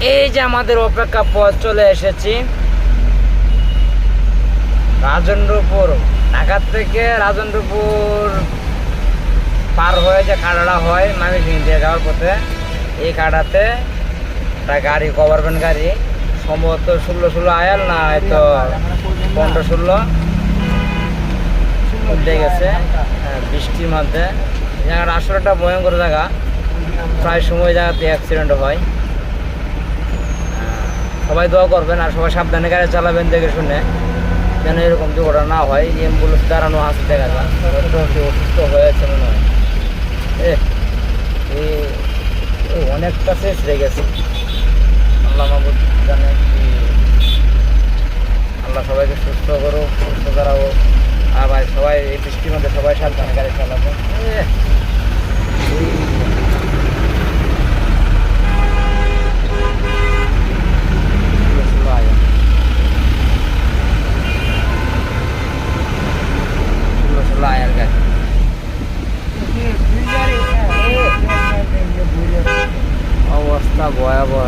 এই যে আমাদের অপেক্ষা পথ চলে এসেছি রাজেন্দ্রপুর। ঢাকা থেকে রাজেন্দ্রপুর পার হয়ে যে কাটাটা হয় ময়মনসিংহ দিয়ে যাওয়ার পথে, এই কাটাতে একটা গাড়ি গভর্নমেন্ট গাড়ি সম্ভবত 16 আয়াল না হয়তো 15-16 উল্টে গেছে বৃষ্টির মধ্যে। জায়গাটা আসলে একটা ভয়ঙ্কর জায়গা, প্রায় সময় জায়গাতে অ্যাক্সিডেন্ট হয়। সবাই দোয়া করবেন আর সবাই সাবধানে গাড়ি চালাবেন দেখে শুনে, যেন এরকম দুর্ঘটনা না হয়। অ্যাম্বুলেন্স দাঁড়ানো আছে দেখা যায়, অসুস্থ হয়েছে মনে হয়। অনেকটা শেষ হয়ে গেছে। আল্লাহ মাহবুব জানে কি, আল্লাহ সবাইকে সুস্থ করুক, সুস্থ করাবো। আর ভাই সবাই এই বৃষ্টির মধ্যে সবাই সাবধানে গাড়ি চালাবেন। আয়ার গাড়ি অবস্থা ভয়াবহ।